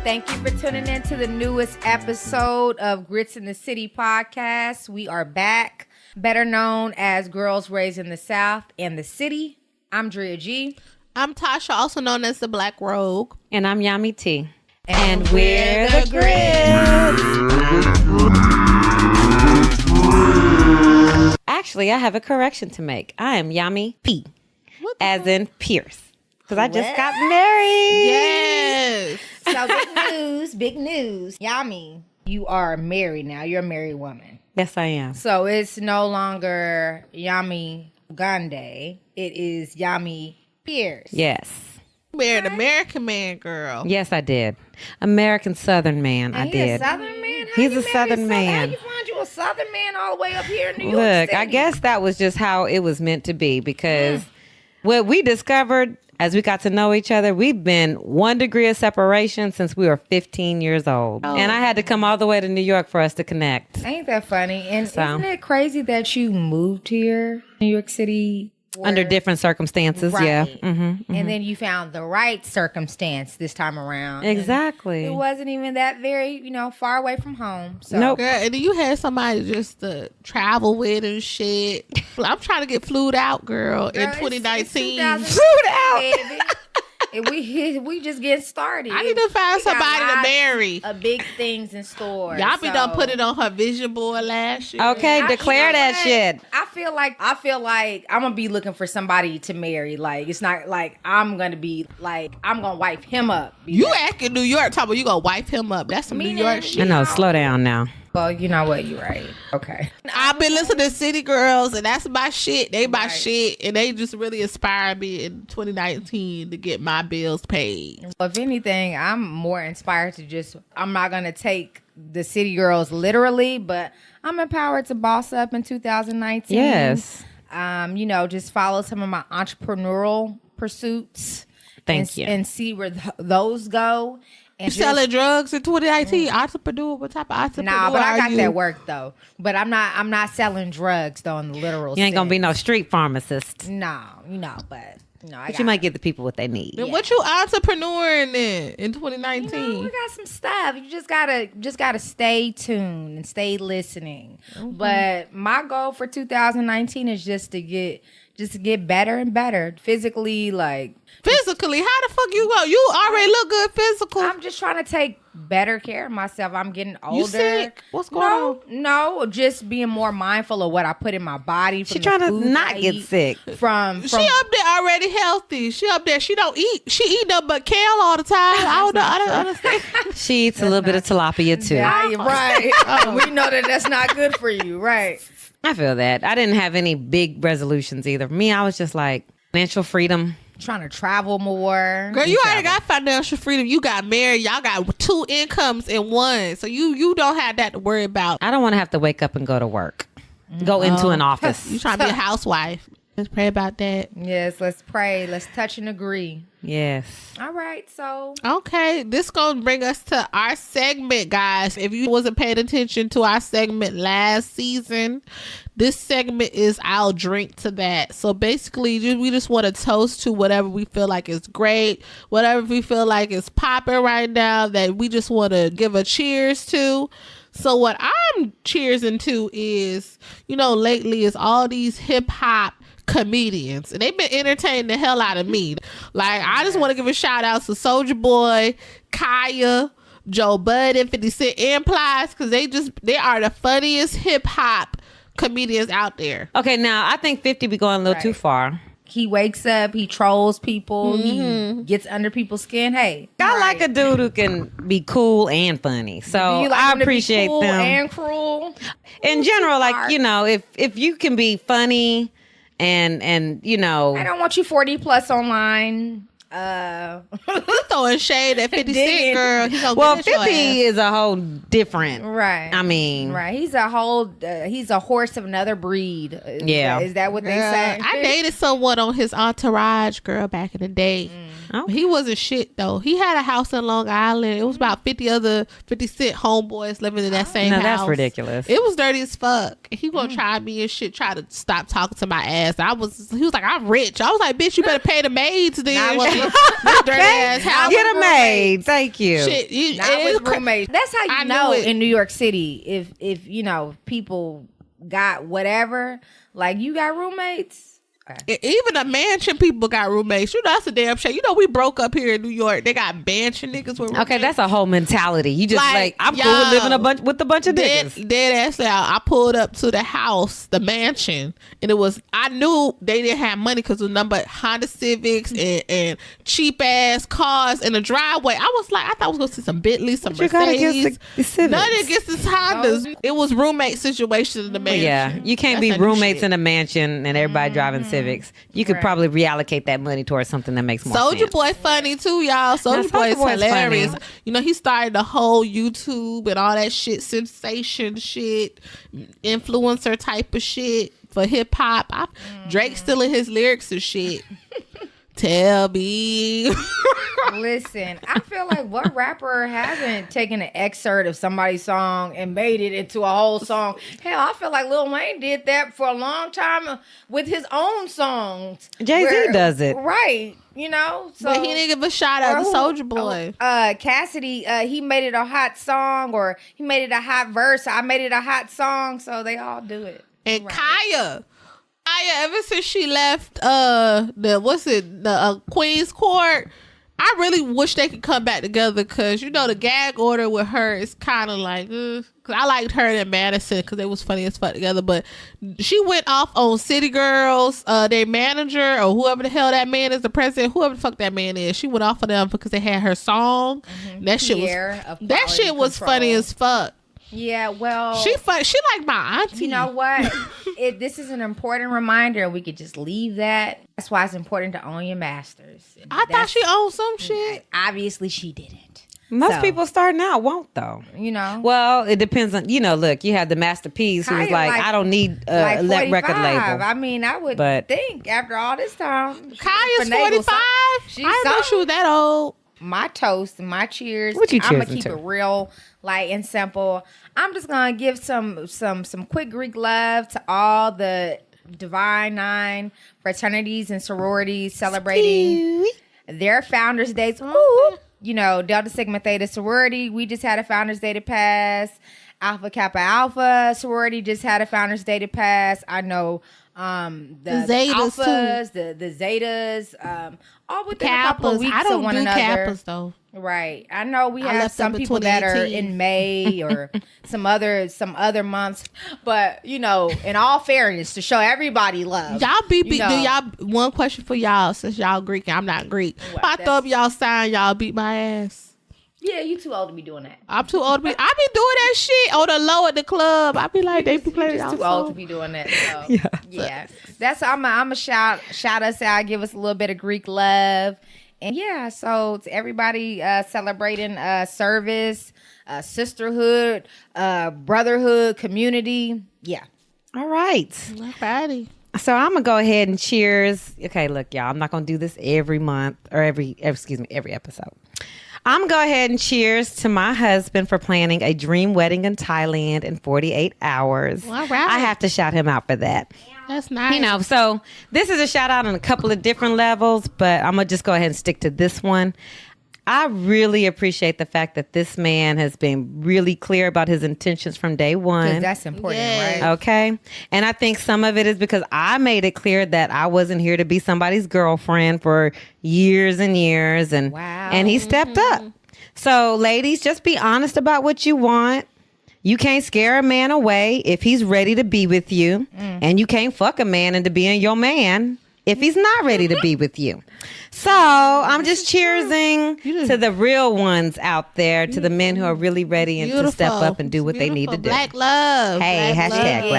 Thank you for tuning in to the newest episode of Grits in the City podcast. We are back, better known as Girls Raised in the South and the City. I'm Drea G. I'm Tasha, also known as the Black Rogue. And I'm Yami T. And we're the Grits. Actually, I have a correction to make. I am Yami P. As in Pierce. Because I just got married. Yes. So big news. Yami, you are married now. You're a married woman. Yes, I am. So it's no longer Yami Gande. It is Yami Pierce. Yes. Married American man, girl. Yes, I did. American Southern man, And I he did. a Southern man? He's a Southern man. How you find you a Southern man all the way up here in New York Look, City? I guess that was just how it was meant to be because what we discovered as we got to know each other, we've been 1 degree of separation since we were 15 years old. And I had to come all the way to New York for us to connect. Ain't that funny? And isn't it crazy that you moved here, New York City? Under different circumstances, right. yeah. Mm-hmm. And then you found the right circumstance this time around. Exactly. And it wasn't even that very, far away from home. So. Nope. Girl, and then you had somebody just to travel with and shit. I'm trying to get flued out, girl in 2019. Flued out. Baby. And we just get started. I need to find somebody to marry. Big things in store. Y'all be done put it on her vision board last year. Okay, declare that shit. I feel like I'm gonna be looking for somebody to marry. Like it's not like I'm gonna wife him up. You act in New York talking about you gonna wife him up. That's some New York shit. I know, slow down now. Well, you know what? You're right. Okay. I've been listening to City Girls, and that's my shit. They my shit, and they just really inspired me in 2019 to get my bills paid. Well, if anything, I'm more inspired to I'm not going to take the City Girls literally, but I'm empowered to boss up in 2019. Yes. Just follow some of my entrepreneurial pursuits. Thank you. And see where those go. And You selling drugs in 2019? Entrepreneur? What type of entrepreneur Nah, but I got you? that work though. But I'm not selling drugs though in the literal sense. You ain't gonna be no street pharmacist. No, But you might give the people what they need. Then what you entrepreneuring in 2019? we got some stuff. You just gotta stay tuned and stay listening. Mm-hmm. But my goal for 2019 is just to get better and better physically, Physically, how the fuck you go? You already look good physical. I'm just trying to take better care of myself. I'm getting older. You sick? What's going on? No, just being more mindful of what I put in my body. She trying to not get sick. From she up there already healthy. She up there. She don't eat. She eat nothing but kale all the time. I don't understand. She eats a little bit of tilapia too. Yeah, you're right. We know that's not good for you, right? I feel that. I didn't have any big resolutions either. For me, I was just like financial freedom. Trying to travel more. Girl, you already got financial freedom. You got married. Y'all got 2 incomes in one. So you don't have that to worry about. I don't want to have to wake up and go to work. Go into an office. You trying to be a housewife. Let's pray about that. Yes, let's pray. Let's touch and agree. Yes. All right, so. Okay, this gonna bring us to our segment, guys. If you wasn't paying attention to our segment last season, this segment is I'll drink to that. So basically, we just want to toast to whatever we feel like is great, whatever we feel like is popping right now that we just want to give a cheers to. So what I'm cheersing to is, lately is all these hip hop comedians, and they've been entertaining the hell out of me. Like, I just want to give a shout out to Soulja Boy, Kaya, Joe Budden, 50 Cent, and Plies, because they are the funniest hip hop comedians out there. Okay, now I think 50 be going a little too far. He wakes up, he trolls people, he gets under people's skin. Hey, I like a dude who can be cool and funny. So I appreciate cool them. and cruel. In general, if you can be funny and I don't want you 40 plus online. Throwing shade at 50 Cent, girl. He gonna well, get your 50 ass. is a whole different. Right. I mean. Right. He's a horse of another breed. Is that what they say? I dated someone on his entourage, girl, back in the day. Oh. He wasn't shit, though. He had a house in Long Island. It was about 50 other 50 Cent homeboys living in that same house. That's ridiculous. It was dirty as fuck. He gonna try me and shit, try to stop talking to my ass. He was like, I'm rich. I was like, bitch, you better pay the maids then. Nah, well, This dirty ass house. Get a maid. Thank you. Shit, Not with roommates. That's how I you knew know it. in New York City if you know people got whatever. Like you got roommates. Even the mansion people got roommates. You know, that's a damn shame. You know, we broke up here in New York. They got mansion niggas with roommates. Okay, that's a whole mentality. You just Like, I'm cool with living with a bunch of niggas. Dead ass out. I pulled up to the house, the mansion, and it was, I knew they didn't have money because it was nothing but Honda Civics and cheap ass cars in the driveway. I was like, I thought I was going to see some Bentleys, some You gotta Mercedes. get the Civics. Nothing against this Hondas. It was roommate situation in the mansion. Yeah, you can't That's be new roommates shit. in a mansion and everybody driving Civics. You could probably reallocate that money towards something that makes more Soulja sense. Boy funny too, y'all. Soulja Boy is Soulja Boy's hilarious. funny. You know, he started the whole YouTube and all that shit, sensation shit, influencer type of shit for hip hop. Drake still in his lyrics and shit. Tell me. Listen, I feel like what rapper hasn't taken an excerpt of somebody's song and made it into a whole song? Hell, I feel like Lil Wayne did that for a long time with his own songs. Jay-Z does it. Right. You know? So, But he didn't give a shout out to Or who- Soulja Boy. Cassidy, he made it a hot song or he made it a hot verse. I made it a hot song. So they all do it. And Right. Kaya, ever since she left the Queen's Court, I really wish they could come back together because you know the gag order with her is kind of like, cause I liked her and Madison because they was funny as fuck together. But she went off on City Girls, their manager or whoever the hell that man is, the president, whoever the fuck that man is. She went off of them because they had her song. That shit was funny as fuck. Yeah, well, She like my auntie. you know what? This is an important reminder. We could just leave that. That's why it's important to own your masters. I thought she owned some shit. Obviously, she didn't. Most So, people starting out won't though. you know. Well, it depends on, look, you have the Master P's who was Kaya, like, I don't need a like record 45. label. I mean, I would But- think after all this time, she Kaya's finagled 45. She's I didn't know she something. was that old. My toast, my cheers. What you I'm gonna cheersing keep to? it real, light and simple. I'm just gonna give some quick Greek love to all the Divine Nine fraternities and sororities celebrating their Founders Days. Ooh, you know, Delta Sigma Theta sorority. We just had a Founders Day to pass. Alpha Kappa Alpha sorority just had a Founders Day to pass. I know the Zetas, Alphas, the Zetas, all within a couple of Kappas. weeks I of don't one do another. Kappas though. Right. I know we I have left some them in people that are 2018. in May or some other months, but you know, in all fairness, to show everybody love. Y'all beat you know. do y'all one question for y'all since y'all Greek and I'm not Greek. What, If I that's- throw up y'all sign, y'all beat my ass. Yeah, you too old to be doing that. I'm too old to be. I be doing that shit on the low at the club. I be like, they be playing Just y'all too old to song. be doing that. So, yeah. That's I'm a shout us out, give us a little bit of Greek love. And yeah, so to everybody celebrating service, sisterhood, brotherhood, community. Yeah. All right. Alrighty. So I'm gonna go ahead and cheers. Okay, look, y'all, I'm not gonna do this every month or every episode. I'm gonna go ahead and cheers to my husband for planning a dream wedding in Thailand in 48 hours. All right. I have to shout him out for that. That's nice. You know, so this is a shout out on a couple of different levels, but I'm gonna just go ahead and stick to this one. I really appreciate the fact that this man has been really clear about his intentions from day one. Because that's important, Yes. right? Okay. And I think some of it is because I made it clear that I wasn't here to be somebody's girlfriend for years and years. And, Wow. and he stepped up. So, ladies, just be honest about what you want. You can't scare a man away if he's ready to be with you. And you can't fuck a man into being your man if he's not ready to be with you. So I'm just cheersing to the real ones out there, to the men who are really ready and to step up and do what they need to do. Black love. Hey, Black hashtag love.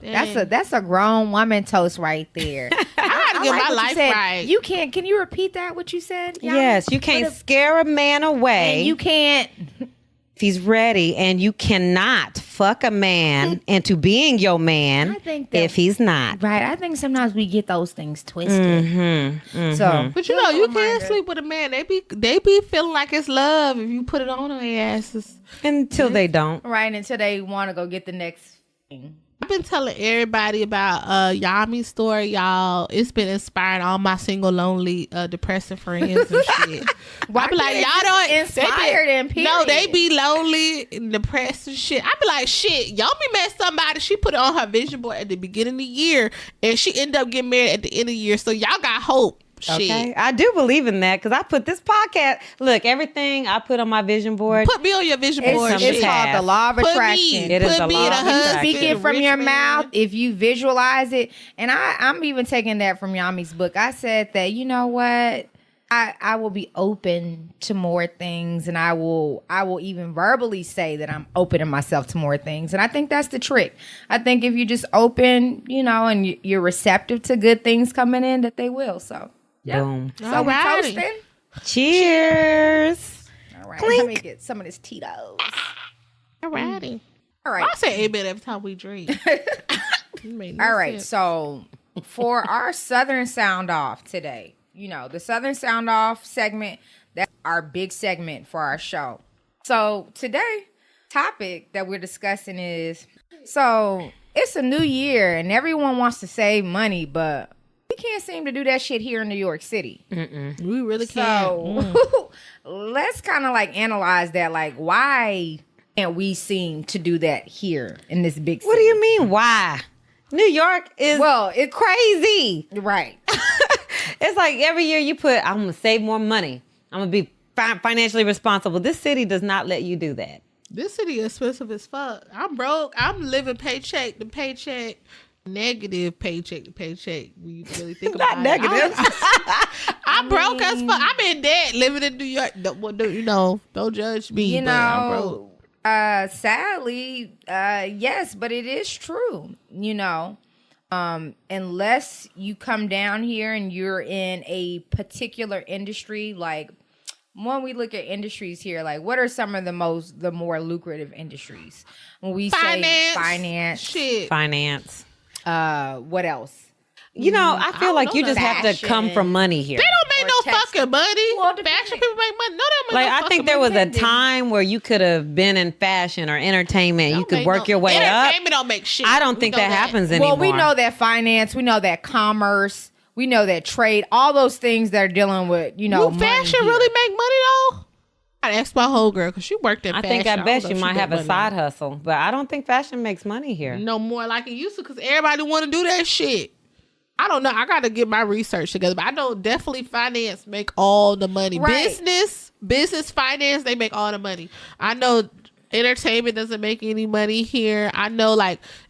Black Love. That's a grown woman toast right there. I gotta get my what you life said. right. You can't. Can you repeat that? What you said? Yana? Yes, you can't scare a man away And you can't. if he's ready, and you cannot fuck a man into being your man I think that- if he's not. Right. I think sometimes we get those things twisted. So, But you know, you can't sleep with a man. They be feeling like it's love if you put it on their asses. Until they don't. right until they want to go get the next thing. I've been telling everybody about Yami's story, y'all. It's been inspiring all my single, lonely, depressing friends and shit. I be like, y'all don't inspired and period. No, they be lonely and depressed and shit. I be like, shit, Yami met somebody. She put it on her vision board at the beginning of the year, and she ended up getting married at the end of the year. So y'all got hope. Okay, Shit. I do believe in that because I put this podcast. Look, everything I put on my vision board. Put me on your vision board. It's shit. called the law of Put attraction. me. It is Put the me law and a of husband, Speak it from rich your man. mouth if you visualize it. And I'm even taking that from Yami's book. I said that, you know what? I will be open to more things, and I will even verbally say that I'm opening myself to more things. And I think that's the trick. I think if you just open, and you're receptive to good things coming in, that they will. So yeah. Boom. So we Alrighty. toasting. Cheers. All right. Let me get some of this Tito's. Alrighty. All right. I say amen every time we drink. All right, so for our Southern Sound Off today, the Southern Sound Off segment, that's our big segment for our show. So today, topic that we're discussing is, so it's a new year and everyone wants to save money, but we can't seem to do that shit here in New York City. We really can't. So let's kind of analyze that. Why can't we seem to do that here in this big city? What do you mean? Why? New York is it's crazy. right. It's like every year you put, I'm going to save more money. I'm going to be financially responsible. This city does not let you do that. This city is expensive as fuck. I'm broke. I'm living paycheck to paycheck, negative paycheck to paycheck. When you really think about Not it. negative. I'm broke as fuck. I'm in debt living in New York. Don't judge me. But I'm broke. Sadly, yes, but it is true, unless you come down here and you're in a particular industry, when we look at industries here, what are some of the more lucrative industries? When we say finance, shit, Finance. what else? I feel like you just Fashion. have to come from money here. they don't make Or no text- fucking money. Well, Fashion people make money. No, they don't make no I fucking think there was money. a time where you could have been in fashion or entertainment. You Don't could make work no- your way up. Entertainment don't make shit. I don't We think know that happens anymore. Well, we know that finance, we know that commerce, we know that trade, all those things that are dealing with, You money fashion here. really make money though? I asked my whole girl because she worked in I fashion. think I don't bet know you if she might make have a money. side hustle, but I don't think fashion makes money here. No more like it used to because everybody want to do that shit. I don't know. I got to get my research together, but I know definitely finance make all the money. Right. Business, finance, they make all the money. I know entertainment doesn't make any money here. I know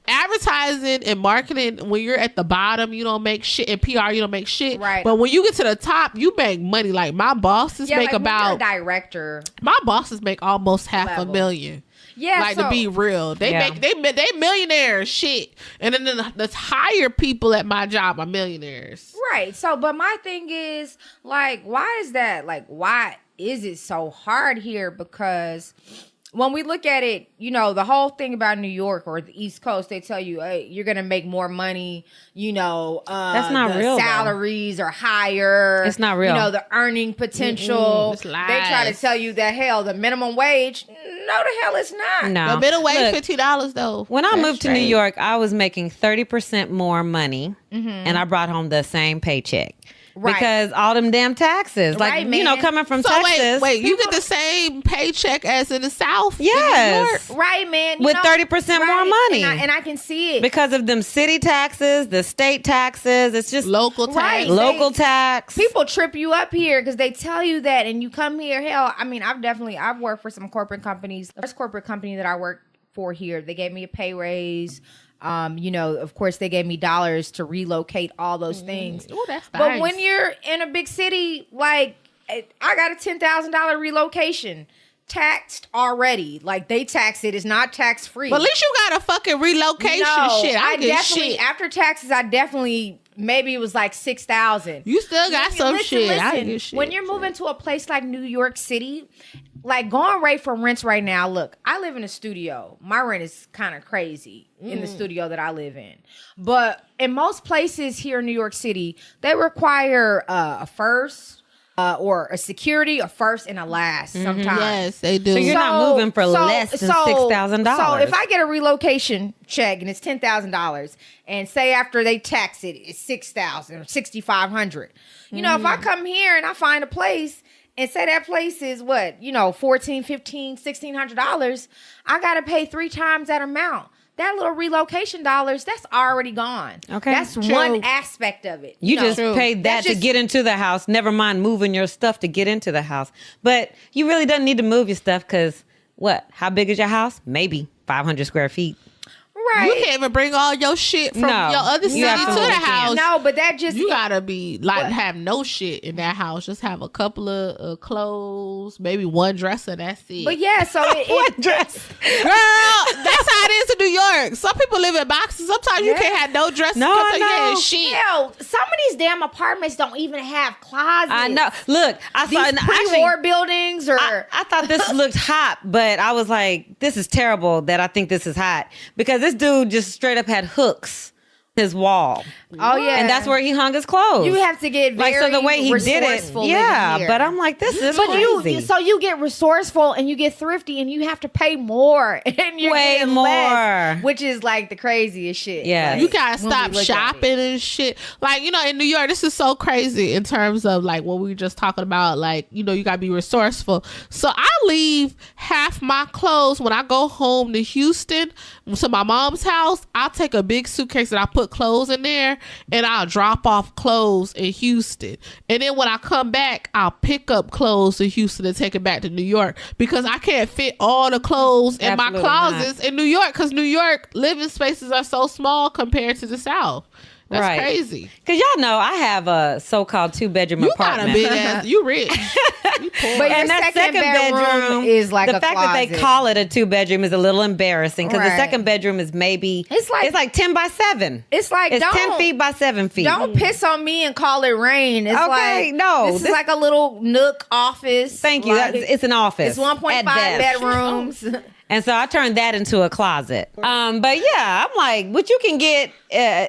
advertising and marketing, when you're at the bottom, you don't make shit. And PR, you don't make shit. Right. But when you get to the top, you make money. My bosses make when you're a about, director. my bosses make almost Level. $500,000. Yeah, To be real, they Yeah. they millionaires, shit, and then the higher people at my job are millionaires. Right. So, but my thing is, why is that? Why is it so hard here? Because when we look at it, the whole thing about New York or the East Coast, they tell you, hey, you're going to make more money. That's not the real, though. Salaries are higher. It's not real. The earning potential. It's They try to lies. tell you that, hell, the minimum wage. No, the hell it's not. No. The middle wage Look, $50 though. when I That's moved to New straight. York, I was making 30% more money, and I brought home the same paycheck. Right. Because all them damn taxes. Right, man. Coming from So Texas. wait, you get the same paycheck as in the South? in New Yes. York? Right, man. With 30% more money. And I can see it. Because of them city taxes, the state taxes. It's just Local tax. Right. local tax. People trip you up here because they tell you that, and you come here. Hell, I mean, I've worked for some corporate companies. The first corporate company that I worked for here, they gave me a pay raise. Of course, they gave me dollars to relocate, all those things. Ooh, that's But nice. when you're in a big city, I got a $10,000 relocation. Taxed already. They tax it. It's not tax free. But at least you got a fucking relocation shit. I get definitely shit. after taxes. Maybe it was $6,000. You still got some Listen, shit. I listen, get shit. when you're moving to a place like New York City, going rate for rents right now. Look, I live in a studio. My rent is kind of crazy in the studio that I live in. But in most places here in New York City, they require a first, or a security, a first and a last sometimes. Yes, they do. So you're not moving for less than $6,000. So if I get a relocation check and it's $10,000, and say after they tax it, it's $6,000 or $6,500. You know, if I come here and I find a place and say that place is what, $1,400, $1,500, $1,600, I got to pay 3 times that amount. That little relocation dollars, that's already gone. Okay. That's True. one aspect of it. You just True. paid that to get into the house. Never mind moving your stuff to get into the house. But you really don't need to move your stuff because what? How big is your house? Maybe 500 square feet. Right. You can't even bring all your shit from your other city to the absolutely house. No, but that just... You gotta be like have no shit in that house. Just have a couple of clothes, maybe one dresser. That's it. But yeah, so it dress? Girl, that's how it is in New York. Some people live in boxes. Sometimes you can't have no dresser. No, I know. Yeah, shit. hell, some of these damn apartments don't even have closets. I know. Look, I saw These pre-war buildings or... I thought this looked hot, but I was like, this is terrible that I think this is hot. Because this dude just straight up had hooks his wall. Oh yeah. And that's where he hung his clothes. you have to get very so the way he did it. resourceful living Yeah, here. but I'm like, this is But crazy. so you get resourceful and you get thrifty and you have to pay more and you're Way getting more. less, which is like the craziest shit. Yeah. Like, You gotta when stop we look at shopping and shit. Like, in New York, this is so crazy in terms of like what we were just talking about. Like, you gotta be resourceful. So I leave half my clothes when I go home to Houston to my mom's house. I'll take a big suitcase and I put clothes in there and I'll drop off clothes in Houston. And then when I come back, I'll pick up clothes in Houston and take it back to New York because I can't fit all the clothes in my Absolutely closets in New York because New York living spaces are so small compared to the South. That's Right. crazy. Because y'all know I have a so-called 2-bedroom You apartment. got a big ass. You rich. You poor. But And your that second bedroom is like the a fact that they closet. call it a 2-bedroom is a little embarrassing because the Right. second bedroom is maybe It's like 10 by 7. It's like It's don't 10 feet by 7 feet. Don't piss on me and call it rain. It's Okay, like no, This is this- like a little nook office. Thank you. Like, It's an office. it's 1.5 at best. bedrooms. And so I turned that into a closet. But yeah, I'm like, what you can get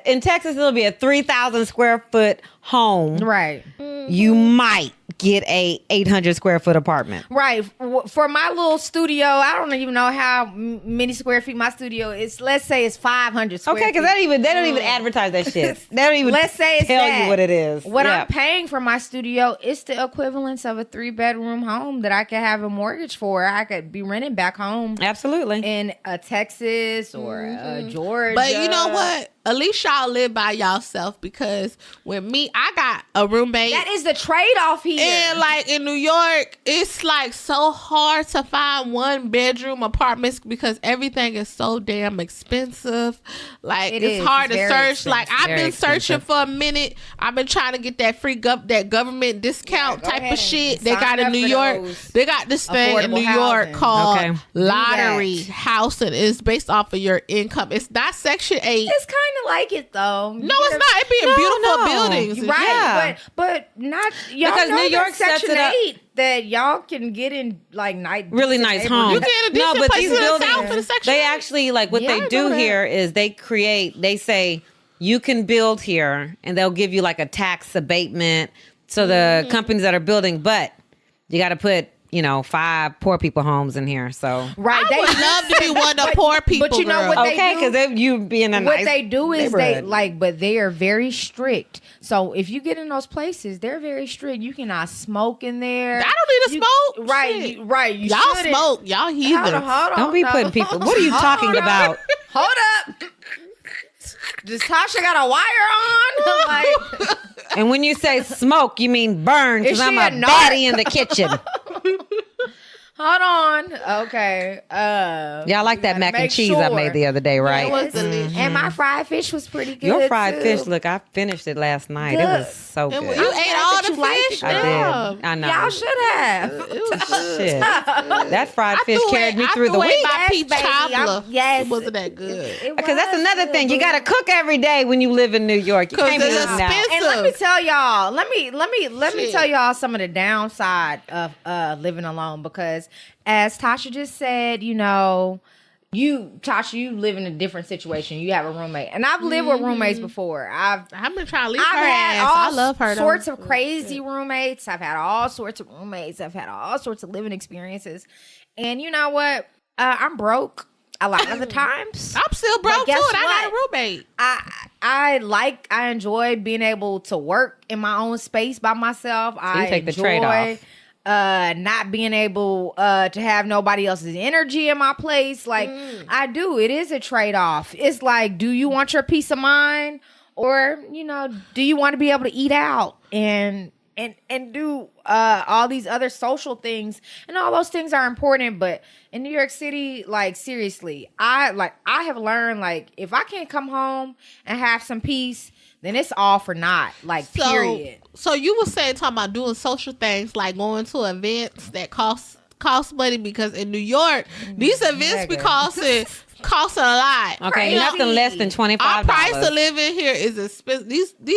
in Texas, it'll be a 3,000 square foot home. Right. You might get a 800 square foot apartment. Right. For my little studio, I don't even know how many square feet my studio is. Let's say it's 500 square Okay, because feet. they don't even advertise that shit. They don't even Let's say it's tell that. you what it is. What Yeah. I'm paying for my studio is the equivalence of a 3-bedroom home that I could have a mortgage for. I could be renting back home Absolutely. in Texas or Georgia. But you know what? At least y'all live by yourself because with me, I got a roommate. that is the trade-off here. And like in New York, it's like so hard to find 1-bedroom apartments because everything is so damn expensive. Like It it's is. hard It's to very search. Like expensive. I've Very been searching expensive. for a minute. I've been trying to get that free that government discount go type ahead of shit and they sign got in up New for York. those They got this thing in affordable New York housing. called Okay. lottery that. housing. It's based off of your income. It's not Section 8. It's kind of like it though. No, it's not. It be in beautiful no. buildings. Right, Yeah. but not y'all Because know New York that sets Section it up- 8 that y'all can get in like Really decent nice neighborhoods. homes. You get a decent place in the South for the Section they 8. actually like what Yeah, I they do know that. here is they say you can build here and they'll give you like a tax abatement. So the companies that are building, but you got to put 5 poor people homes in here. So Right, I would love to be one of the poor people. but you know girl. what they okay, do? because you be in a What nice they do is neighborhood. but they are very strict. So if you get in those places, they're very strict. You cannot smoke in there. I don't need to smoke. Right, Shit. right. You Y'all shouldn't. smoke. Y'all heathen. Hold on, Don't be no. putting people. What are you Hold talking on. about? Hold up. Does Tasha got a wire on? Like, And when you say smoke, you mean burn because Is I'm she a a narc? baddie in the kitchen. hold on. Okay. Y'all like that gotta mac and make cheese I sure. made the other day, right? It was delicious. And my fried fish was pretty good. Your fried too. fish, look, I finished it last night. It Good. was so And good. you I'm ate glad all that the you liked fish. it, I girl. did. I know. Y'all should have. It was good. Shit. That fried fish threw carried away- me I through threw the away week. my Yes, peach baby. cobbler. Yes. It wasn't that good. It Because that's was another good, thing. You boo. got to cook every day when you live in New York. You 'Cause can't be it's eating out. expensive. And let me tell y'all, let me Shit. tell y'all some of the downside of living alone because as Tasha just said, Tasha, you live in a different situation. You have a roommate, and I've lived with roommates before. I've been trying to leave her had ass. I love her. Sorts of crazy roommates. I've had all sorts of roommates. I've had all sorts of living experiences, and you know what? I'm broke a lot of the times. I'm still broke too, and I got a roommate. I enjoy being able to work in my own space by myself. So you take the trade-off. Not being able to have nobody else's energy in my place. Like I do. It is a trade-off. It's like, do you want your peace of mind, or do you want to be able to eat out and do all these other social things? And all those things are important, but in New York City, like, seriously, I have learned, like, if I can't come home and have some peace, then it's all for naught. Like, period. So you were saying, talking about doing social things, like going to events that cost money, because in New York, these events be costing a lot. Okay, nothing less than $25. Our price of living here is expensive. These they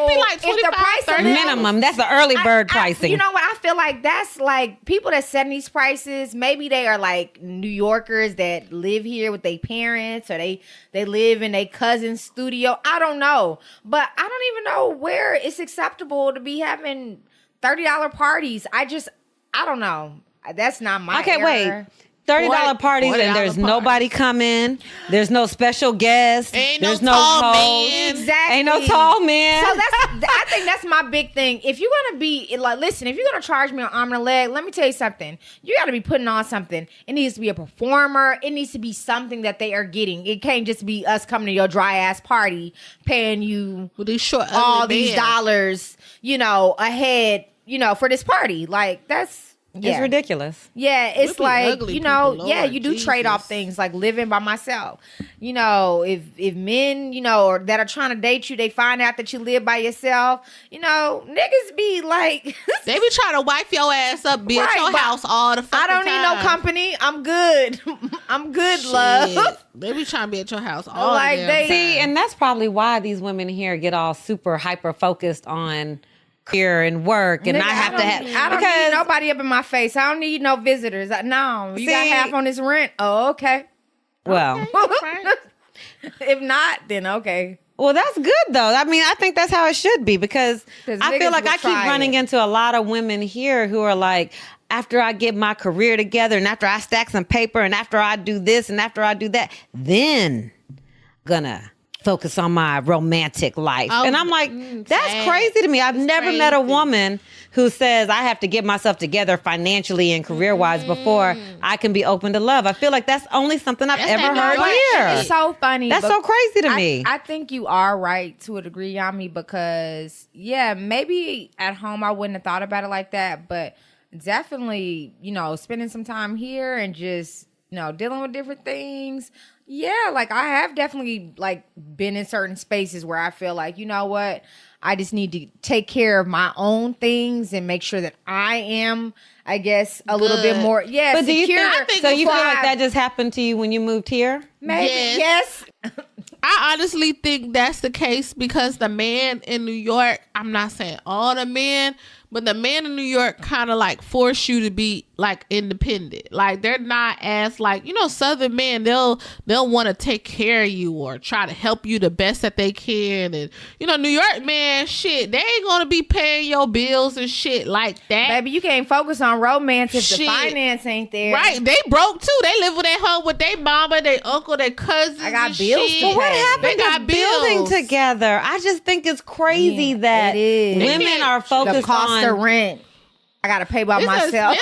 be like 25, 30 minimum. That's the early bird pricing. You know what? I feel like that's like people that set these prices. Maybe they are like New Yorkers that live here with their parents, or they live in their cousin's studio. I don't know, but I don't even know where it's acceptable to be having $30 parties. I don't know. That's not my era. Wait. $30 parties and there's nobody coming. There's no special guests. There's no tall host. men. Exactly. Ain't no tall men. So I think that's my big thing. If you're gonna be like, listen, if you're gonna charge me an arm and a leg, let me tell you something. You got to be putting on something. It needs to be a performer. It needs to be something that they are getting. It can't just be us coming to your dry ass party, paying you with these short all these dollars, ahead, for this party. Like, that's. Yeah. It's ridiculous. Yeah, it's like, people, you do Jesus. trade off things like living by myself. If men, or that are trying to date you, they find out that you live by yourself, niggas be like they be trying to wipe your ass up, be at your house all the fucking time. I don't need no company. I'm good. I'm good, love. They be trying to be at your house all like the they see, and that's probably why these women here get all super hyper focused on career and work, and Nigga, I don't need nobody up in my face. I don't need no visitors. No, you got half on this rent. Oh, okay. Well, okay. If not, then okay. Well, that's good though. I mean, I think that's how it should be, because I feel like I keep running into a lot of women here who are like, after I get my career together, and after I stack some paper, and after I do this, and after I do that, then gonna focus on my romantic life. And I'm like, that's crazy to me. I've never met a woman who says I have to get myself together financially and career-wise before I can be open to love. I feel like that's only something I've ever heard here. It's so funny. That's so crazy to me. I think you are right to a degree, Yami, because, maybe at home I wouldn't have thought about it like that, but definitely, spending some time here and just, dealing with different things. Yeah, like I have definitely like been in certain spaces where I feel like, you know what, I just need to take care of my own things and make sure that I am, I guess, a little bit more, but do you secure. think, so you feel like that just happened to you when you moved here? Maybe, yes. I honestly think that's the case, because the man in New York, I'm not saying all the men, but the man in New York kind of like force you to be like independent. Like they're not as like, Southern men, they'll want to take care of you or try to help you the best that they can. And, New York man, shit, they ain't going to be paying your bills and shit like that. Baby, you can't focus on romance if the finance ain't there. Right. They broke too. They live with their home with their mama, their uncle, their cousins. I got bills to pay. But what happened to building together? I just think it's crazy that women are focused the cost on of rent. I gotta pay by myself.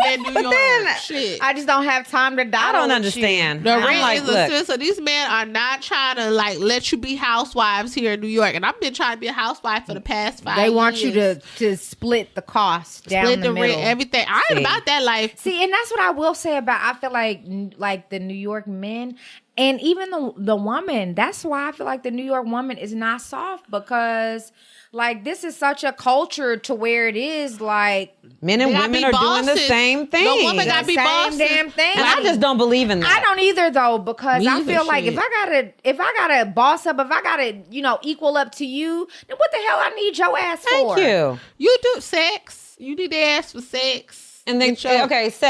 In New York. Shit. I just don't have time to die. I don't understand. The rent is expensive. These men are not trying to like let you be housewives here in New York, and I've been trying to be a housewife for the past 5 years. They want you to split the cost down the middle. Rent, everything. I ain't about that life. See, and that's what I will say about. I feel like the New York men. And even the woman, that's why I feel like the New York woman is not soft, because like this is such a culture to where it is like men and women are doing the same thing. The woman gotta be bosses. Damn thing. And I just don't believe in that. I don't either though, because I feel like if I gotta boss up, if I gotta equal up to you, then what the hell I need your ass for? Thank you. You do sex. You need to ask for sex. And then sex,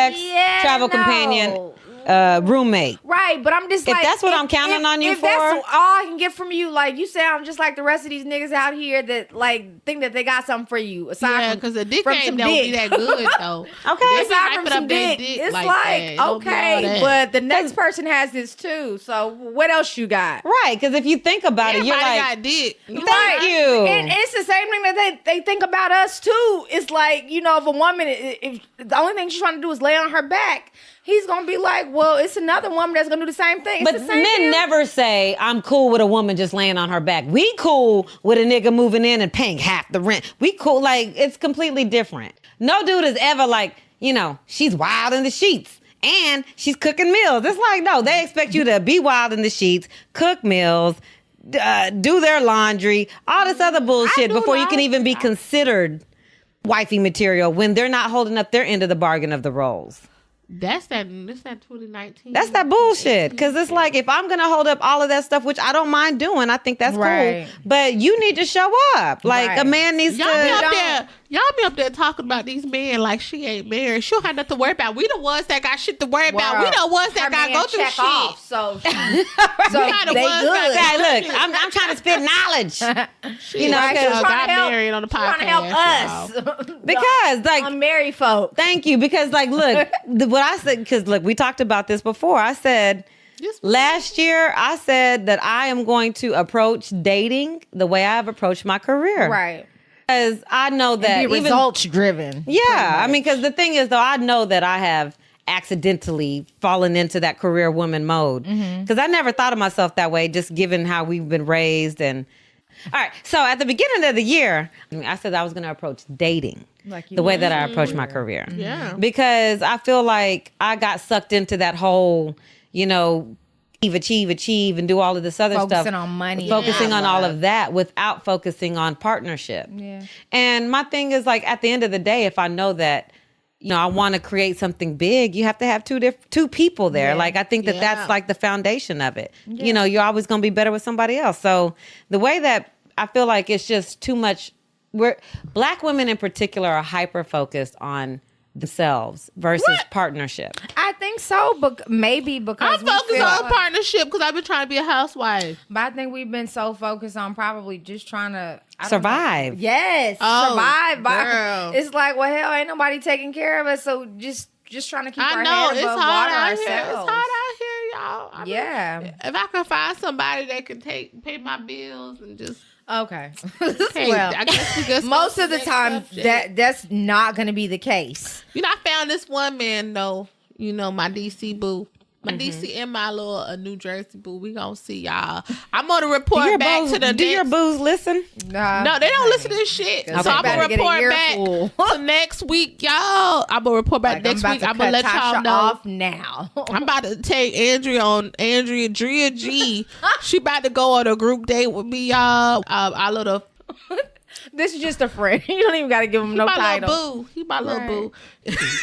travel companion. roommate. Right, but I'm just If like, that's what I'm counting on you if for. that's all I can get from you, like you sound just like the rest of these niggas out here that like think that they got something for you. Aside because the dick from ain't some don't be dick. that good though. Okay. Aside from hyping some up their dick, it's like like that. It don't be all okay, that. but the next person has this too. So what else you got? Right, because if you think about it, you're Everybody like, got dick. thank you. And it's the same thing that they think about us too. It's like, you know, if a woman, if the only thing she's trying to do is lay on her back, he's gonna be like, well, it's another woman that's gonna do the same thing. It's But the same men thing. never say, I'm cool with a woman just laying on her back. We cool with a nigga moving in and paying half the rent. We cool, like, it's completely different. No dude is ever like, you know, she's wild in the sheets and she's cooking meals. It's like, no, they expect you to be wild in the sheets, cook meals, do their laundry, all this other bullshit before you can even be considered wifey material when they're not holding up their end of the bargain of the roles. That's that 2019. That's that bullshit. Because it's like, if I'm going to hold up all of that stuff, which I don't mind doing, I think that's Right. cool. But you need to show up. Like, Right. a man needs Y'all be to... up there. Y'all be up there talking about these men like she ain't married. She don't have nothing to worry about. We the ones that got shit to worry about. We the ones that got to go through check shit. off, so got the they ones good. that Hey, look, I'm trying to spit knowledge. You know, Right, 'cause- y'all trying got to help- married on the podcast. trying to help y'all. us. Because, like... unmarried folk. Thank you. Because, like, look, what I said, because, look, we talked about this before. I said... Last year, I said that I am going to approach dating the way I've approached my career. Right. Because I know that Be even results driven. yeah, I mean, because the thing is, though, I know that I have accidentally fallen into that career woman mode. Because I never thought of myself that way, just given how we've been raised. And all right, so at the beginning of the year, I said I was going to approach dating Like you the way would. that I approach my career. Yeah. Because I feel like I got sucked into that whole, you know, achieve, and do all of this other stuff. Focusing on money. Focusing Yeah. on all of that without focusing on partnership. Yeah. And my thing is, like, at the end of the day, if I know that, you know, I want to create something big, you have to have two people there. Yeah. Like, I think that Yeah. that's like the foundation of it. You know, you're always going to be better with somebody else. So the way that I feel like it's just too much, Black women in particular are hyper focused on themselves versus partnership. I think so, but maybe because I'm we focused feel on like- partnership because I've been trying to be a housewife. But I think we've been so focused on probably just trying to I don't Survive. know. Yes, Oh, survive. girl. It's like, well, hell, ain't nobody taking care of us, so just trying to keep I our know head it's above hard water out here. ourselves. It's hard out here, y'all. I mean, Yeah. if I can find somebody that can pay my bills and just Okay. hey, Well, I guess we just most go of to the next time subject. that's not going to be the case. You know, I found this one man though. You know, my DC boo. My DC and my little New Jersey boo. We gonna see y'all. I'm gonna report back to the do your next. boos listen? No, they don't listen to this shit. Okay. So I'm Better gonna get a report earful. back to next week, y'all. I'm gonna report back next week. I'm gonna let y'all know. off now. I'm about to take Andrea G. She about to go on a group date with me, y'all. Our little This is just a friend. You don't even got to give him no my title. little boo. He my little boo.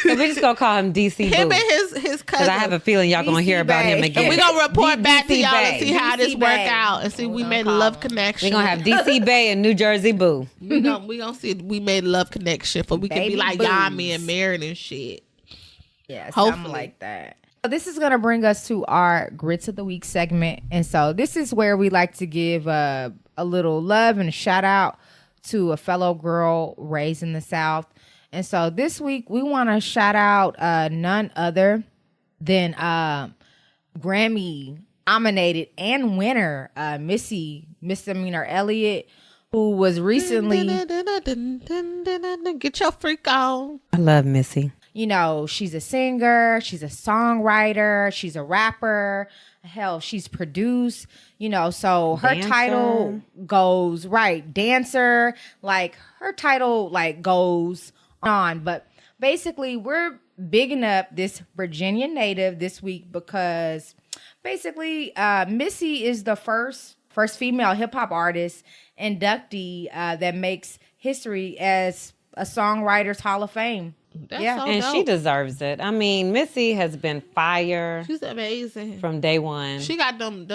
So we're just gonna call him DC Him Boo. and his Because cousin. I have a feeling y'all gonna DC hear about him Bae. again. And we gonna report back to DC y'all Bae. and see how this DC work Bae. out and see we gonna made a call love him. connection. We're gonna have DC Bay and New Jersey Boo. we gonna see we made a love connection for we can be Baby like boos. Yami and married and shit. Yeah, Hopefully. something like that. So this is going to bring us to our Grits of the Week segment. And so this is where we like to give a little love and a shout out to a fellow girl raised in the South. And so this week we want to shout out none other than Grammy nominated and winner Misdemeanor Elliott, who was recently, Get your freak on. I love Missy. you know, she's a singer, she's a songwriter, she's a rapper. Hell, she's produced, you know, so her Dancer. title goes, right, dancer, like her title like goes on. But basically, we're bigging up this Virginia native this week because basically Missy is the first female hip hop artist inductee that makes history as a Songwriters Hall of Fame That's Yeah. so And dope. she deserves it. I mean, Missy has been fire She's amazing. from day one. She got them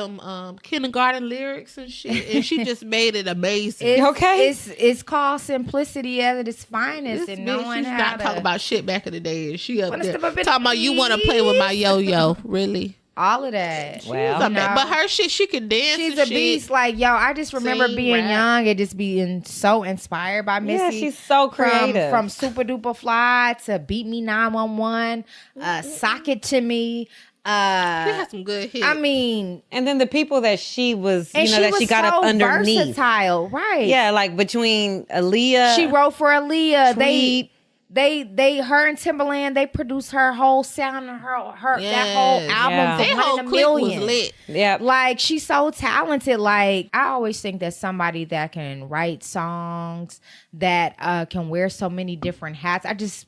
kindergarten lyrics and shit, and she just made it amazing. It's called simplicity at its finest, This and bitch, knowing she's how not to talking about shit back in the day, and she up Wanna there step up in talking the about you want to play with my yo-yo. Really? all of that. Well, But know. her shit, she can dance. She's and a shit. beast. Like, yo, I just remember Sing, being rap. young and just being so inspired by Missy. Yeah, she's so creative. From Super Duper Fly to Beat Me 911, Sock It To Me. She had some good hits. I mean, and then the people that she was, and that was she got so up underneath. versatile, right? Yeah, like between Aaliyah. She wrote for Aaliyah. Tweet. They her and Timberland, they produced her whole sound and her that whole Yes. album Yeah. for That One whole in a clique Million. was lit. Yeah. Like, she's so talented. Like, I always think that somebody that can write songs, that can wear so many different hats. I just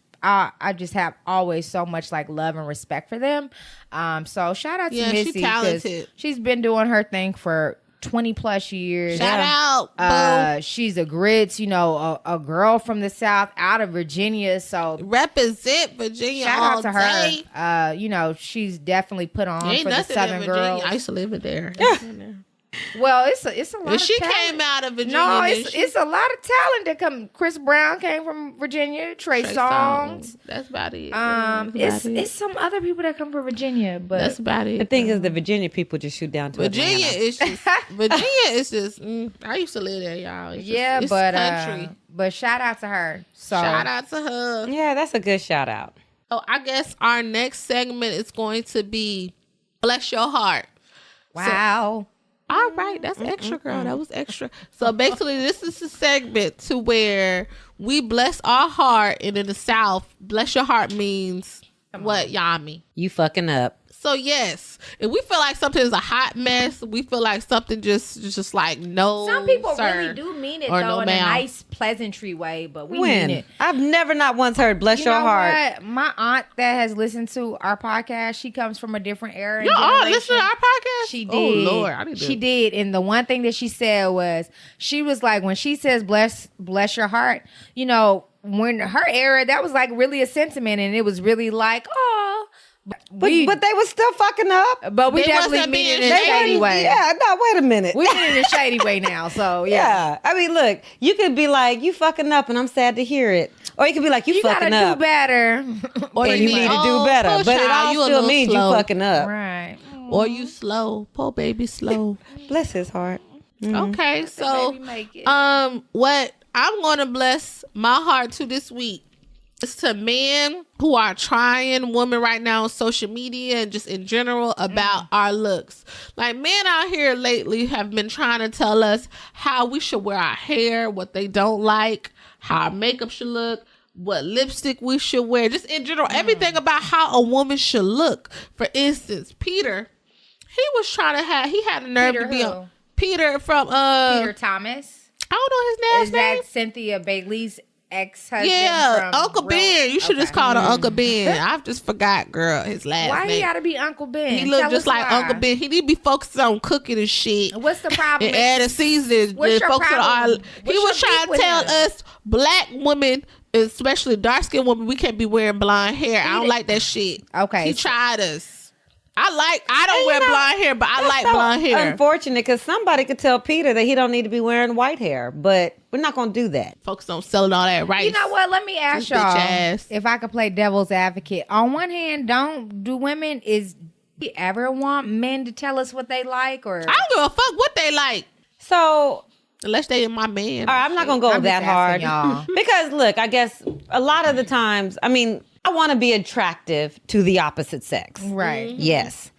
have always so much like love and respect for them. So shout out to Yeah, she Missy, 'cause talented. she's been doing her thing for 20 plus years. Shout out, boo. She's a grits, a girl from the South, out of Virginia. So Represent Virginia shout all out to day. her. She's definitely put on Ain't for the nothing Southern in Virginia. girls. I used to live in there. Well, it's a lot When of she talent. came out of Virginia, No, then it's a lot of talent that come. Chris Brown came from Virginia. Trey Songz. That's about it. It's some other people that come from Virginia, but That's about it. The thing is, the Virginia people just shoot down to Virginia Atlanta. is just. I used to live there, y'all. It's just, yeah, it's but country. but shout out to her. So Shout out to her. Yeah, that's a good shout out. Oh, I guess our next segment is going to be Bless Your Heart. wow. All right, that's extra, girl. That was extra. So basically, this is a segment to where we bless our heart, and in the South, bless your heart means what, Yami? You fucking up. So yes, if we feel like something is a hot mess, we feel like something just like no. Some people sir, really do mean it or though no, in ma'am. a nice pleasantry way, but we When? mean it. I've never not once heard bless You your know heart. what? My aunt that has listened to our podcast, she comes from a different era. and Your aunt generation. listen to our podcast? She did. Oh Lord, I need to. She did. And the one thing that she said was, she was like, when she says bless your heart, when her era, that was like really a sentiment, and it was really like, oh. But they were still fucking up. But we They definitely wasn't mean it being in a shady. shady way. Yeah, no, wait a minute. We mean it in a shady way now. So yeah. Yeah. I mean, look, you could be like, you fucking up, and I'm sad to hear it. Or you could be like, you fucking gotta up. do better. Or And they you be need like, to do "Oh, better. poor But it child, all you a still little means slow." you fucking up. Right. Or you slow, poor baby, slow. Bless his heart. Okay, so baby make it. what I'm gonna bless my heart to this week is to men who are trying women right now on social media and just in general about our looks. Like, men out here lately have been trying to tell us how we should wear our hair, what they don't like, how our makeup should look, what lipstick we should wear, just in general, everything about how a woman should look. For instance, Peter, he had a nerve Peter to be who? on Peter from Peter Thomas. I don't know his Is last name. that Cynthia Bailey's ex-husband? Yeah, from Uncle Ben. You should just call him Uncle Ben. I just forgot, girl, his last Why name. he gotta be Uncle Ben? He look Tell just us like why. Uncle Ben. He need to be focused on cooking and shit. What's the problem? And adding seasoning. What's And your focus on problem? he What's was your trying beef to with tell him? us black women, especially dark skinned women, we can't be wearing blonde hair. I don't like that shit. Okay, He so- tried us. I don't wear blonde hair, but I like So blonde hair. Unfortunate, because somebody could tell Peter that he don't need to be wearing white hair, but we're not going to do that. Focus on selling all that rice. You know what? Let me ask This bitch y'all ass. if I could play devil's advocate. On one hand, do women you ever want men to tell us what they like, or I don't give a fuck what they like. So Unless they my man. all right, I'm not going to go I'm that just hard. asking y'all. Because, look, I guess a lot of the times, I mean, I want to be attractive to the opposite sex. right? Yes.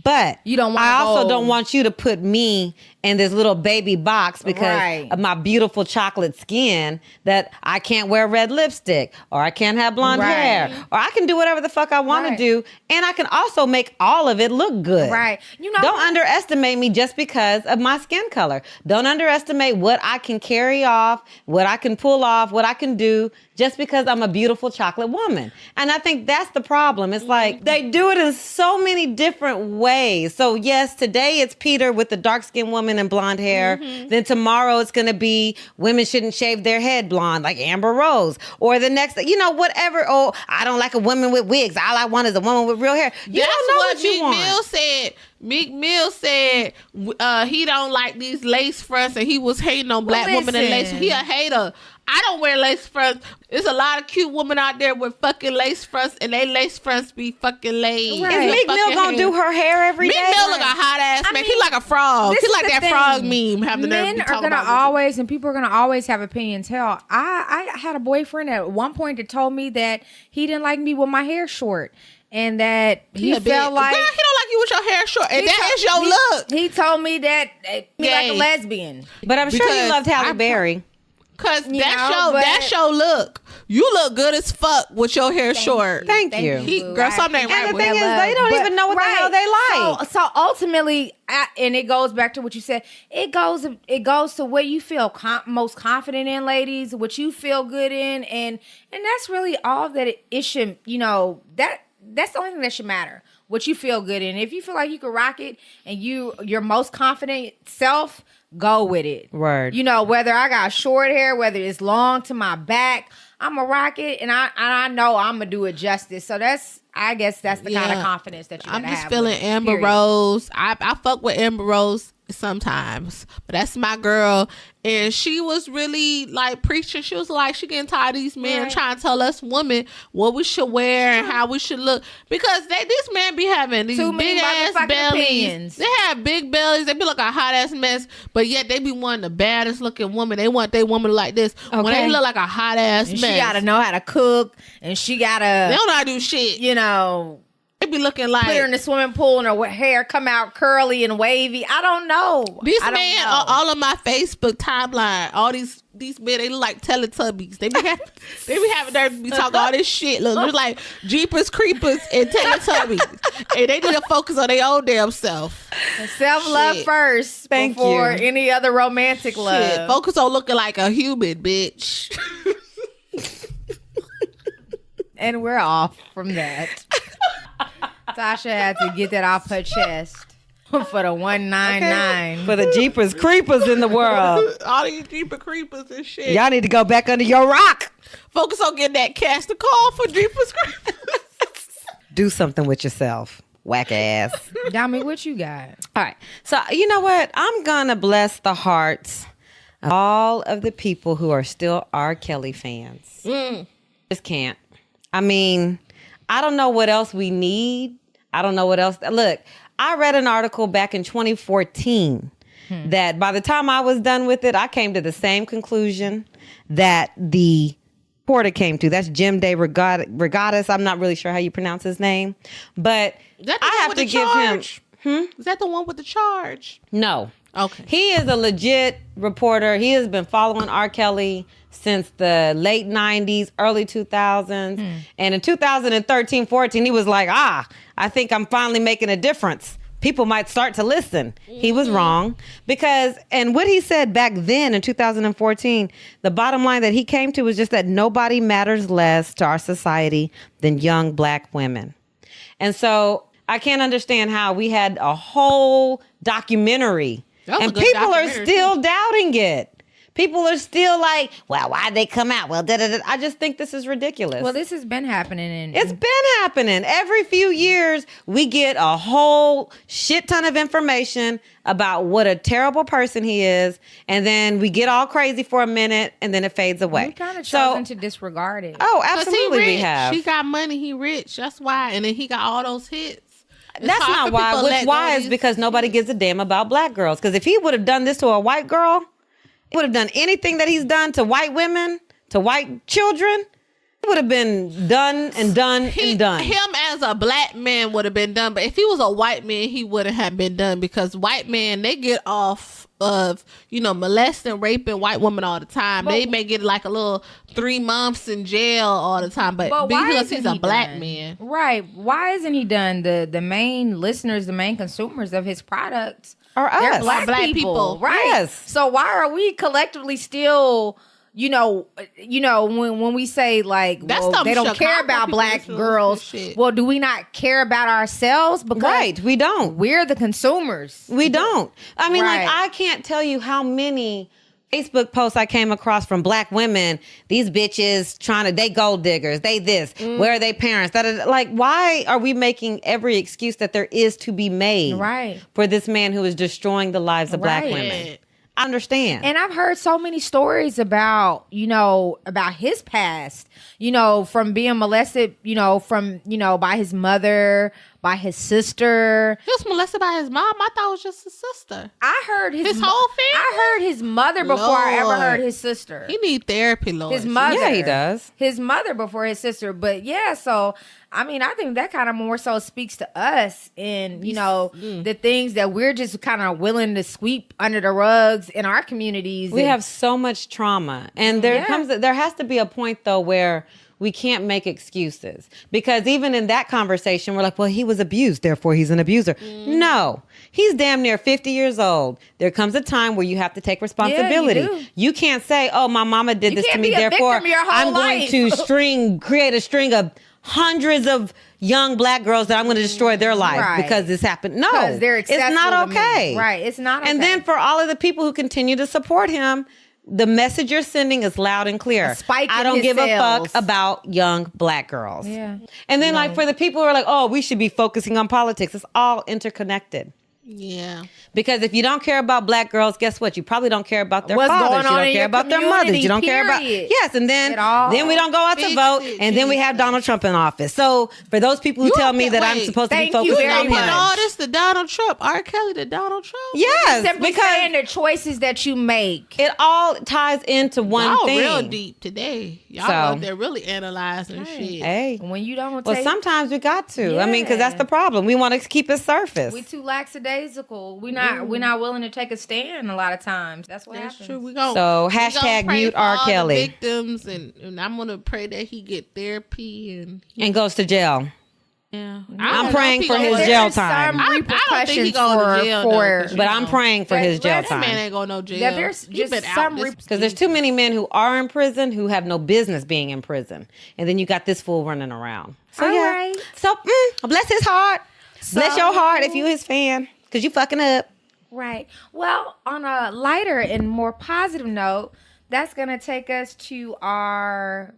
But You don't wanna I also go- don't want you to put me in this little baby box because Right. of my beautiful chocolate skin that I can't wear red lipstick or I can't have blonde Right. hair or I can do whatever the fuck I want Right. to do and I can also make all of it look good. Right. You know Don't what? underestimate me just because of my skin color. Don't underestimate what I can carry off, what I can pull off, what I can do just because I'm a beautiful chocolate woman. And I think that's the problem. It's like they do it in so many different ways. So yes, today it's Peter with the dark-skinned woman women and blonde hair. Then tomorrow it's going to be women shouldn't shave their head blonde like Amber Rose. Or the next, whatever. Oh, I don't like a woman with wigs. All I want is a woman with real hair. You don't know what you want. Mill said. Meek Mill said he don't like these lace fronts, and he was hating on black women and lace. He a hater. I don't wear lace fronts. There's a lot of cute women out there with fucking lace fronts, and they lace fronts be fucking laid. Right. Is Meek Mill gonna do her hair every day? Meek Mill look a hot ass man. He like a frog. He like that frog meme. Having Men are gonna always, and people are gonna always have opinions. Hell, I had a boyfriend at one point that told me that he didn't like me with my hair short. And that he felt like... Girl, he don't like you with your hair short. And that is your look. He told me that he like a lesbian. But I'm sure he loved Halle Berry. Because that's your look. You look good as fuck with your hair short. Thank you. Girl, something ain't right with with And the thing is, they don't even know what the hell they like. So ultimately, and it goes back to what you said, it goes to what you feel most confident in, ladies, what you feel good in. And that's really all that it should, that's the only thing that should matter. What you feel good in. If you feel like you can rock it and your most confident self, go with it. Word. Whether I got short hair, whether it's long to my back, I'm a rock it, and I know I'm gonna do it justice. So I guess that's the kind of confidence that you gotta have. I'm just feeling Amber Rose. I fuck with Amber Rose sometimes, but that's my girl, and she was really like preaching. She was like, she getting tired of these men trying to tell us women what we should wear and how we should look, because these men be having these big ass bellies. Opinions. They have big bellies. They be like a hot ass mess, but yet they be wanting the baddest looking woman. They want their woman like this when they look like a hot ass mess. She gotta know how to cook, and she gotta. They don't know how to do shit. They be looking like put her in the swimming pool and her hair come out curly and wavy. I don't know. These men are all on my Facebook timeline. All these men, they look like Teletubbies. They be having their be talking all this shit. Look, they're like Jeepers Creepers and Teletubbies, and they need to focus on their own damn self. Self-love first before any other romantic love. Focus on looking like a human, bitch. And we're off from that. Tasha had to get that off her chest for the 199. For the Jeepers Creepers in the world. All these Jeepers Creepers and shit. Y'all need to go back under your rock. Focus on getting that cast a call for Jeepers Creepers. Do something with yourself. Whack ass. Dami, what you got? All right. So, you know what? I'm going to bless the hearts of all of the people who are still R. Kelly fans. Just can't. I mean, I don't know what else we need. I don't know what else. Look, I read an article back in 2014 that by the time I was done with it, I came to the same conclusion that the porter came to. That's Jim Day Regattas. I'm not really sure how you pronounce his name, but I have to give him. Is that the one with the charge? No. Okay. He is a legit reporter. He has been following R. Kelly since the late 90s, early 2000s. And in 2013, 14, he was like, I think I'm finally making a difference. People might start to listen. He was wrong and what he said back then in 2014, the bottom line that he came to was just that nobody matters less to our society than young black women. And so I can't understand how we had a whole documentary and people are still doubting it. People are still like, well, why'd they come out? Well, I just think this is ridiculous. Well, this has been happening. It's been happening. Every few years, we get a whole shit ton of information about what a terrible person he is. And then we get all crazy for a minute and then it fades away. We kind of chosen to disregard it. Oh, absolutely we have. She got money. He rich. That's why. And then he got all those hits. That's not why. Why is because nobody gives a damn about black girls. Because if he would have done this to a white girl, he would have done anything that he's done to white women, to white children. It would have been done and done and done. Him as a black man would have been done. But if he was a white man, he wouldn't have been done, because white men, they get off of, molesting, raping white women all the time. They may get like a little 3 months in jail all the time. But because he's a black man. Right. Why isn't he done? The main listeners, the main consumers of his products are us. They're black people. Right. Yes. So why are we collectively still when we say like, That's well, they don't something care Chicago about people black do girls. shit. Well, do we not care about ourselves? Because Right, we don't. we're the consumers. We don't. I mean, Right. like, I can't tell you how many Facebook posts I came across from black women. These bitches they gold diggers. They this. Where are they parents? Like, why are we making every excuse that there is to be made Right. for this man who is destroying the lives of black Right. women? I understand. And I've heard so many stories about his past, from being molested, by his mother, by his sister. He was molested by his mom. I thought it was just his sister. I heard his whole family. I heard his mother before I ever Lord. heard his sister. He need therapy, Lord. His mother. Yeah, he does. His mother before his sister. But yeah, so I mean, I think that kind of more so speaks to us and, the things that we're just kind of willing to sweep under the rugs in our communities. We have so much trauma. And there has to be a point though where we can't make excuses, because even in that conversation, we're like, well, he was abused, therefore he's an abuser. No, he's damn near 50 years old. There comes a time where you have to take responsibility. Yeah, you do. You can't say, oh, my mama did this to can't me, be a therefore victim your whole I'm going life. to create a string of hundreds of young black girls that I'm going to destroy their life Right. because this happened. No, Because they're it's accessible not to me. okay. Right, it's not okay. And then for all of the people who continue to support him, the message you're sending is loud and clear. A spike I in don't his give sales. a fuck about young black girls. Yeah. And then like for the people who are like, oh, we should be focusing on politics. It's all interconnected. Yeah. Because if you don't care about black girls, guess what? You probably don't care about their What's fathers. going You on don't in care your about their mothers. You don't care about period. yes. And then It all we don't go out to fix vote, it, and then we have Donald Trump in office. So for those people who You tell don't me get- that I'm wait, supposed to be thank you focusing very on Put much. him, all this to Donald Trump. R. Kelly to Donald Trump. yes, Simply because saying the choices that you make. it all ties into one Y'all thing. real deep today. Y'all So- out there really analyzing shit. Hey. When you don't Well, take, sometimes we got to. I mean, because that's Yeah. the problem. We want to keep it surface. we too lackadaisical. We're not willing to take a stand a lot of times. That's what That's happens. true. We gonna, So, we gonna hashtag pray mute for R. all the Kelly. victims, and I'm gonna pray that he get therapy And goes to jail. yeah. I'm praying for his There jail is some time. I don't think he repercussions going to jail, though, for 'cause But I'm praying for his jail That That man time. ain't going no jail. Yeah, there's He just been out some this Because there's too many men who are in prison who have no business being in prison. And then you got this fool running around. So, All yeah. right. So, bless his heart. Bless your heart if you his fan. Because you fucking up. Right. Well, on a lighter and more positive note, that's gonna take us to our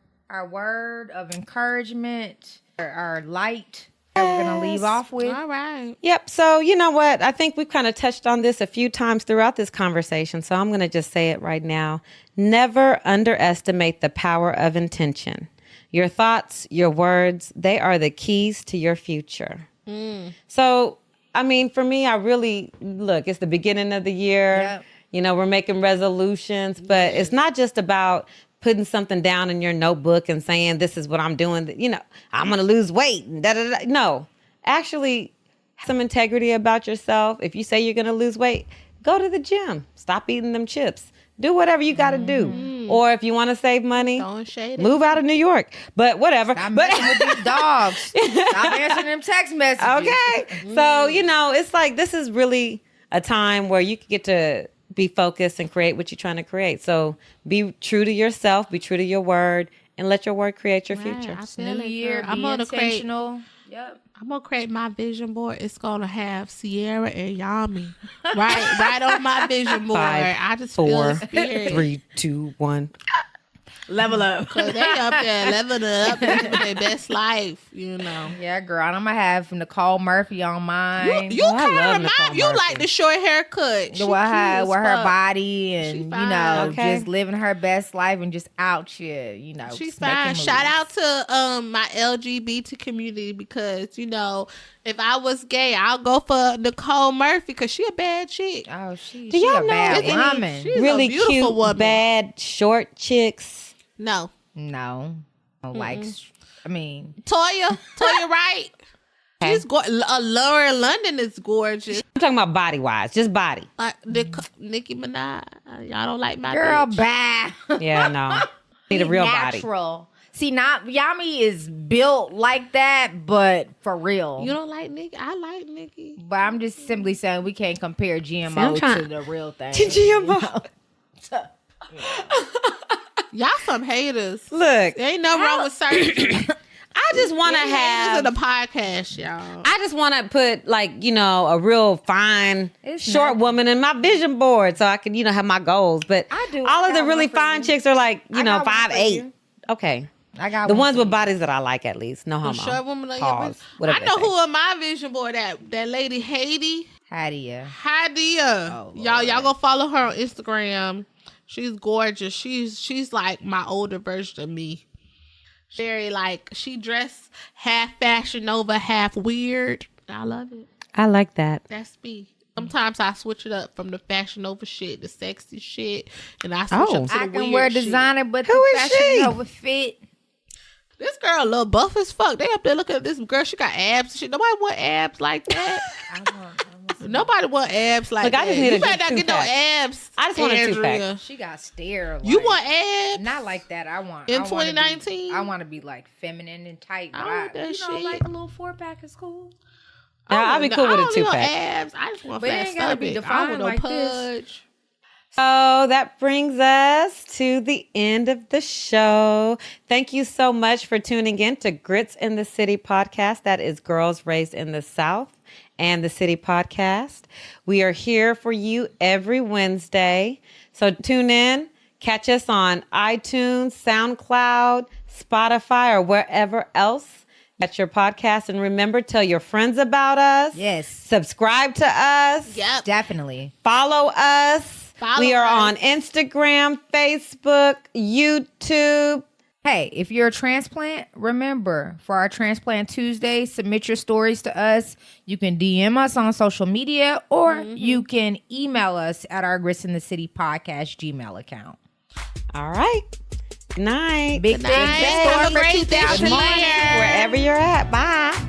word of encouragement, our light that we're gonna leave off with. All right. Yep. So, you know what? I think we've kind of touched on this a few times throughout this conversation. So I'm going to just say it right now. Never underestimate the power of intention. Your thoughts, your words, they are the keys to your future. So, I mean, for me, I really look, it's the beginning of the year. Yep. You know, we're making resolutions, but it's not just about putting something down in your notebook and saying, this is what I'm doing. You know, I'm going to lose weight. And da, da, da. No, actually have some integrity about yourself. If you say you're going to lose weight, go to the gym. Stop eating them chips. Do whatever you got to do. Or if you want to save money, Throwing shade. move out of New York. But whatever. I'm But messing with these dogs. Stop answering them text messages. okay. So, you know, it's like this is really a time where you can get to be focused and create what you're trying to create. So be true to yourself, be true to your word, and let your word create your future. I feel New it, year, girl. be intentional. Yep. I'm gonna create my vision board. It's gonna have Sierra and Yami right on my vision board. 5, I just feel 4, the spirit. 3, 2, 1. Level up. Cause they up there leveling up, living their best life, you know. Yeah, girl. I'm gonna have Nicole Murphy on mine. You I kind love of Nicole remind you Murphy. like the short haircut. She with her, cute with as her fuck. body and She you fine. know Okay. just living her best life and just out here, you know. She's just making fine. moves. Shout out to my LGBT community because you know if I was gay, I'll go for Nicole Murphy because she a bad chick. Oh, she Do y'all a know bad any woman. She's a really beautiful cute, woman. bad, short chicks? No, No, like I mean, Toya Wright. She's Laura London is gorgeous. I'm talking about body-wise, just body. Like Nicki Minaj. Y'all don't like my girl, bitch. bad. Yeah, no. Need a real body. Natural. See, not Yami is built like that, but for real. You don't like Nicki? I like Nicki. But I'm just simply saying we can't compare GMO I'm trying- to the real thing. GMO. Y'all some haters. Look, There ain't nothing wrong with surgery. I just want to This have is the podcast, y'all. I just want to put a real fine It's short not- woman in my vision board so I can, have my goals. But I do. all I of the got really one for fine you. chicks are like, I got one for 5'8". you. Okay. I got The one ones for with you. bodies that I like at least. No homo. Short woman on your Pause. vision. Whatever I they know say. who on my vision board that lady Haiti. Hadia. Hadia. Oh, y'all go follow her on Instagram. She's gorgeous. She's like my older version of me. Very she dressed half Fashion Nova, half weird. I love it. I like that. That's me. Sometimes I switch it up from the Fashion Nova shit, the sexy shit, and I switch up to the I weird can wear shit. designer, but Who the is fashion she? Nova fit. This girl a little buff as fuck. They up there looking at this girl. She got abs and shit. Nobody want abs like that. Nobody want abs like Look, that. I just need You a better not get no two-pack. abs. I just want a Andrea. two-pack. She got sterile. You like- want abs? Not like that. I want In I wanna be- 2019? I want to be like feminine and tight. But I want that shit. like a little 4-pack is cool. Yeah, I'll be cool with a I don't need no 2-pack. abs. I just want But it fat ain't gotta be stomach. I defined want no like this. pudge. So that brings us to the end of the show. Thank you so much for tuning in to Grits in the City podcast. That is Girls Raised in the South and the City podcast. We are here for you every Wednesday. So tune in, catch us on iTunes, SoundCloud, Spotify, or wherever else at your podcast. And remember, tell your friends about us. Yes, Subscribe to us. Yep. definitely. Follow us. We are us. on Instagram, Facebook, YouTube. Hey, if you're a transplant, remember for our Transplant Tuesday, submit your stories to us. You can DM us on social media or you can email us at our Grits in the City podcast Gmail account. All right. Good night. Big Good night. things in store Have a for great day. 2000 Good morning. Wherever you're at. Bye.